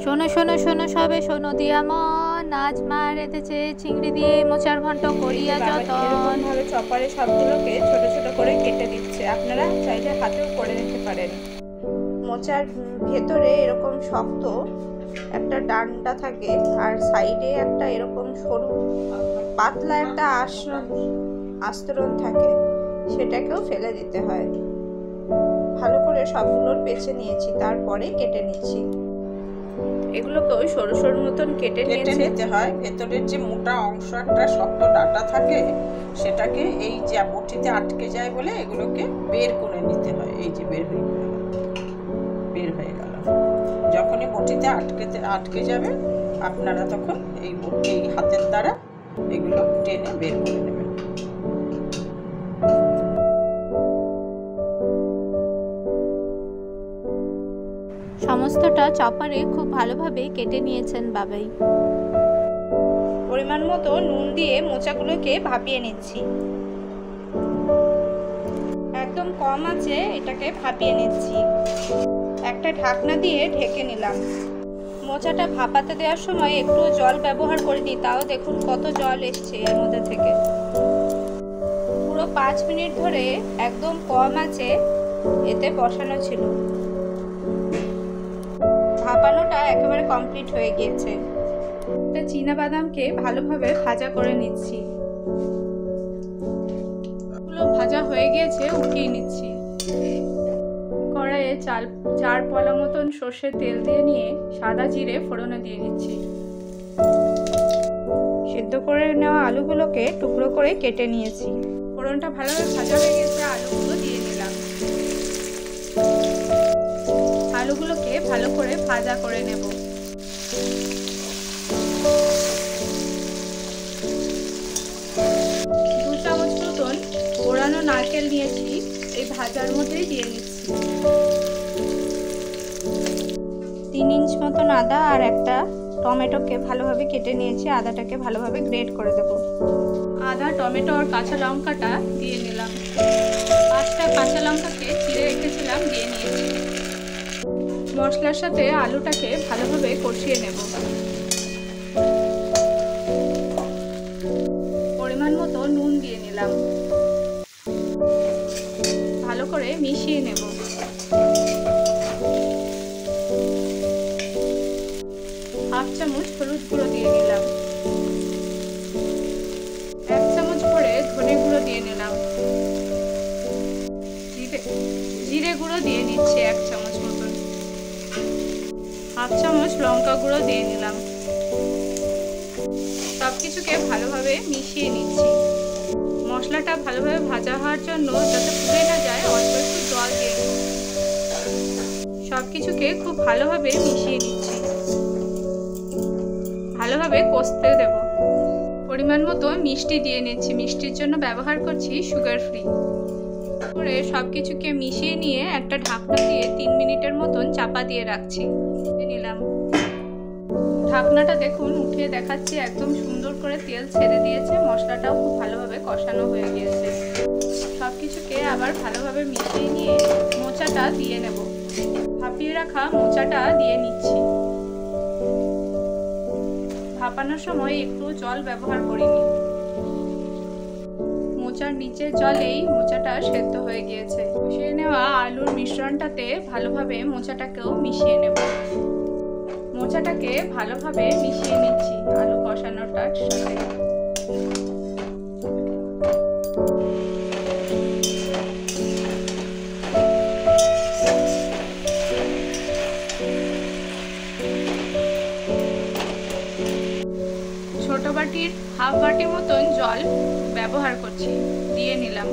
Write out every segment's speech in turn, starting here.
শোনো শোনো শোনো সবে শোনো দিয়া মন, আজ মা রেঁধেছে চিংড়ি দিয়ে মোচার ঘন্ট করিয়া যতন। ভাবে চপারে সবগুলোকে ছোট ছোট করে কেটে দিচ্ছে। আপনারা চাইলে হাতেও করে নিতে পারেন। মোচার ভেতরে এরকম শক্ত একটা ডান্ডা থাকে, আর সাইডে একটা এরকম সরু পাতলা একটা আস্তরণ থাকে, সেটাকেও ফেলে দিতে হয়। ভালো করে সবগুলোর বেছে নিয়েছি, তারপরে কেটে নিচ্ছি। এগুলোকেও সরু সরু মতন কেটে নিতে হয়। ভেতরের যে মোটা অংশ একটা শক্ত ডাটা থাকে, সেটাকে এই যে বটিতে আটকে যায় বলে এগুলোকে বের করে নিতে হয়। এই যে বের হয়ে গেল। যখনই বটিতে আটকে যাবে, আপনারা তখন এই হাতের দ্বারা এগুলো টেনে বের করে নেবেন। সমস্তটা চপারে খুব ভালোভাবে কেটে নিয়েছেন বাবাই। পরিমাণ মতো নুন দিয়ে মোচাগুলোকে ভাপিয়ে নিচ্ছি। একদম কম আছে এটাকে ভাপিয়ে নিচ্ছি। একটা ঢাকনা দিয়ে ঢেকে নিলাম। মোচাটা ভাপাতে দেওয়ার সময় একটু জল ব্যবহার করিনি, তাও দেখুন কত জল এসছে এর মধ্যে থেকে। পুরো 5 মিনিট ধরে একদম কম আছে এতে বসানো ছিল। ভাপানোটা একেবারে কমপ্লিট হয়ে গিয়েছে। চীনা বাদামকে ভালোভাবে ভাজা করে নিচ্ছি। এগুলো ভাজা হয়ে গিয়েছে, উঠিয়ে নিচ্ছি। কড়াইয়ে 4 পলা মতন সর্ষের তেল দিয়ে নিয়ে সাদা জিরে ফোড়নে দিয়ে নিচ্ছি। সিদ্ধ করে নেওয়া আলুগুলোকে টুকরো করে কেটে নিয়েছি। ফোড়নটা ভালোভাবে ভাজা হয়ে গেছে, আলুগুলো দিয়ে নিলাম। আলুগুলোকে ভালো করে ভাজা করে নেব। 2 চামচ মতন কোরানো নারকেল নিয়েছি, এই ভাজার মধ্যেই দিয়ে নিচ্ছি। 3 ইঞ্চ মতন আদা আর একটা টমেটোকে ভালোভাবে কেটে নিয়েছি। আদাটাকে ভালোভাবে গ্রেট করে দেব। আদা, টমেটো আর কাঁচা লঙ্কাটা দিয়ে নিলাম। 5টা কাঁচা লঙ্কাকে চিড়ে রেখেছিলাম, দিয়ে নিয়েছি। মশলার সাথে আলুটাকে ভালোভাবে কষিয়ে নেব। পরিমাণ মতো নুন দিয়ে নিলাম। ভালো করে মিশিয়ে নেব। হাফ চামচ হলুদ গুঁড়ো দিয়ে নিলাম। 1 চামচ ভরে ধনে গুঁড়ো দিয়ে নিলাম। জিরে গুঁড়ো দিয়ে নিচ্ছি 1 চামচ মতন। হাফ চামচ লঙ্কা গুঁড়ো দিয়ে নিলাম। সবকিছুকে ভালোভাবে মিশিয়ে নিচ্ছি। মশলাটা ভালোভাবে ভাজা হওয়ার জন্য যাতে পুড়ে না যায়, অল্প একটু জল দিয়ে দেব। সবকিছুকে খুব ভালোভাবে মিশিয়ে নিচ্ছি। ভালোভাবে কষতে দেব। পরিমাণ মতো মিষ্টি দিয়ে নিচ্ছি। মিষ্টির জন্য ব্যবহার করছি সুগার ফ্রি। করে সবকিছুকে মিশিয়ে নিয়ে একটা ঢাকনা দিয়ে 3 মিনিটের মতন চাপা দিয়ে রাখছি। নিলাম। ঢাকনাটা দেখুন, উঠিয়ে দেখাচ্ছি, একদম সুন্দর করে তেল ছেড়ে দিয়েছে। মশলাটাও খুব ভালোভাবে কষানো হয়ে গিয়েছে। সবকিছুকে আবার ভালোভাবে মিশিয়ে নিয়ে মোচাটা দিয়ে নেব। ভাপিয়ে রাখা মোচাটা দিয়ে নিচ্ছি। ভাপানোর সময় একটু জল ব্যবহার করিনি। মোচার নিচের জলেই মোচাটা সেদ্ধ হয়ে গিয়েছে। কষিয়ে নেওয়া আলুর মিশ্রণটাতে ভালোভাবে মোচাটাকেও মিশিয়ে নেব। মোচাটাকে ভালোভাবে মিশিয়ে নিচ্ছি আলু কষানোটার সাথে। ছোট বাটির হাফ বাটি মতন জল ব্যবহার করছি, দিয়ে নিলাম।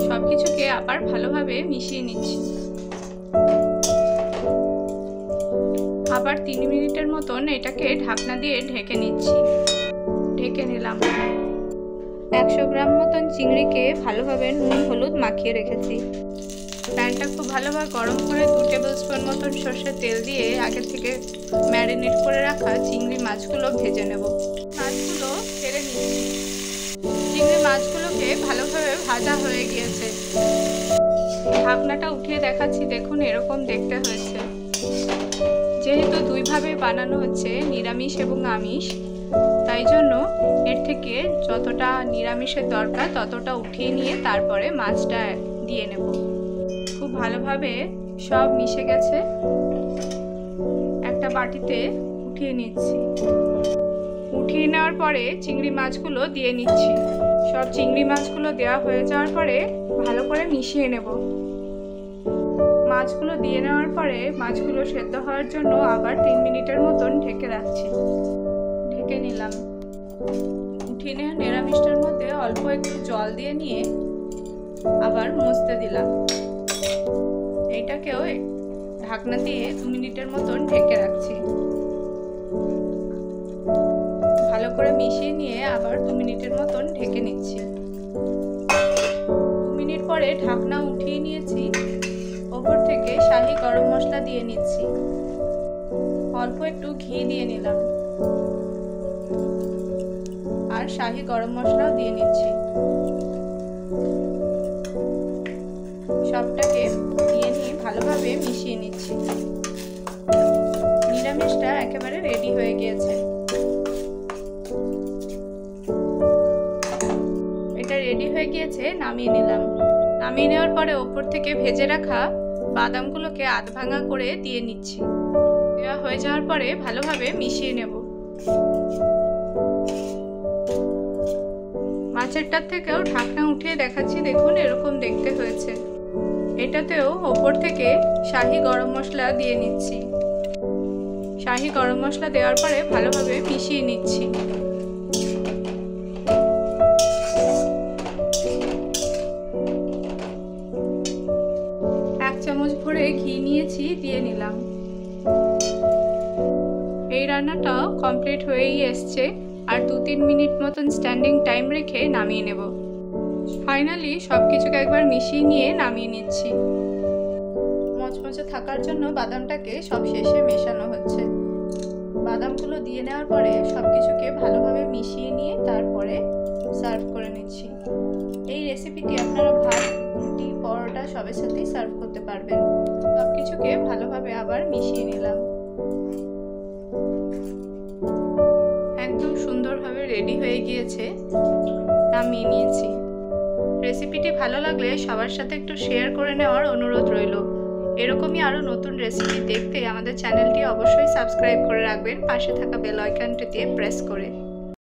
সবকিছুকে আবার ভালোভাবে মিশিয়ে নিচ্ছি। আবার 3 মিনিটের মতন এটাকে ঢাকনা দিয়ে ঢেকে নিচ্ছি। ঢেকে নিলাম। 100 গ্রাম মতন চিংড়িকে ভালোভাবে নুন হলুদ মাখিয়ে রেখেছি। প্যানটা খুব ভালোভাবে গরম করে 2 টেবিল স্পুন মতন সর্ষের তেল দিয়ে আগে থেকে ম্যারিনেট করে রাখা চিংড়ি মাছগুলো ভেজে নেব। মাছগুলো ছেড়ে নিচ্ছি। চিংড়ি মাছগুলোকে ভালোভাবে ভাজা হয়ে গিয়েছে। ঢাকনাটা উঠিয়ে দেখাচ্ছি, দেখুন এরকম দেখতে হয়েছে। যেহেতু দুইভাবে বানানো হচ্ছে, নিরামিষ এবং আমিষ, তাই জন্য এর থেকে যতটা নিরামিষের দরকার ততটা উঠিয়ে নিয়ে তারপরে মাছটা দিয়ে নেব। খুব ভালোভাবে সব মিশে গেছে, একটা বাটিতে উঠিয়ে নিচ্ছি। উঠিয়ে নেওয়ার পরে চিংড়ি মাছগুলো দিয়ে নিচ্ছি। সব চিংড়ি মাছগুলো দেওয়া হয়ে যাওয়ার পরে ভালো করে মিশিয়ে নেব। মাছগুলো দিয়ে নেওয়ার পরে মাছগুলো সেদ্ধ হওয়ার জন্য আবার 3 মিনিটের মতন ঢেকে রাখছি। ঢেকে নিলাম। উঠিয়ে নেওয়া নিরামিষটার মধ্যে অল্প একটু জল দিয়ে নিয়ে আবার মুছতে দিলাম। এইটাকেও ঢাকনা দিয়ে 2 মিনিটের মতন ঢেকে রাখছি। ভালো করে মিশিয়ে নিয়ে আবার 2 মিনিটের মতন ঢেকে নিচ্ছি। 2 মিনিট পরে ঢাকনা উঠিয়ে নিয়েছি। ওপর থেকে শাহি গরম মশলা দিয়ে নিচ্ছি। অল্প একটু ঘি দিয়ে নিলাম আর শাহি গরম মশলাও দিয়ে নিচ্ছি। সবটাকে দিয়ে নিয়ে ভালোভাবে মিশিয়ে নিচ্ছি। নিরামিষটা একেবারে রেডি হয়ে গিয়েছে। এটা রেডি হয়ে গিয়েছে, নামিয়ে নিলাম। নামিয়ে নেওয়ার পরে ওপর থেকে ভেজে রাখা বাদামগুলোকে আধ ভাঙা করে দিয়ে নিচ্ছি। দেওয়া হয়ে যাওয়ার পরে ভালোভাবে মিশিয়ে নেব। মাছেরটার থেকেও ঢাকনা উঠিয়ে দেখাচ্ছি, দেখুন এরকম দেখতে হয়েছে। এটাতেও ওপর থেকে শাহি গরম মশলা দিয়ে নিচ্ছি। শাহি গরম মশলা দেওয়ার পরে ভালোভাবে মিশিয়ে নিচ্ছি। চামচ ভরে ঘি নিয়েছি, দিয়ে নিলাম। এই রান্নাটাও কমপ্লিট হয়েই এসছে, আর 2-3 মিনিট মতন স্ট্যান্ডিং টাইম রেখে নামিয়ে নেব। ফাইনালি সব কিছুকে একবার মিশিয়ে নিয়ে নামিয়ে নিচ্ছি। মচমচে থাকার জন্য বাদামটাকে সব শেষে মেশানো হচ্ছে। বাদামগুলো দিয়ে নেওয়ার পরে সব কিছুকে ভালোভাবে মিশিয়ে নিয়ে তারপরে সার্ভ করে নিচ্ছি। এই রেসিপিটি আপনারা ভাত, রুটি, পরোটা সবের সাথেই সার্ভ করতে পারবেন। সব কিছুকে ভালোভাবে আবার মিশিয়ে নিলাম। একদম সুন্দরভাবে রেডি হয়ে গিয়েছে, নামিয়ে নিয়েছি। রেসিপিটি ভালো লাগলে সবার সাথে একটু শেয়ার করে নেওয়ার অনুরোধ রইল। এরকমই আরও নতুন রেসিপি দেখতে আমাদের চ্যানেলটি অবশ্যই সাবস্ক্রাইব করে রাখবেন, পাশে থাকা বেল আইকনটি দিয়ে প্রেস করে।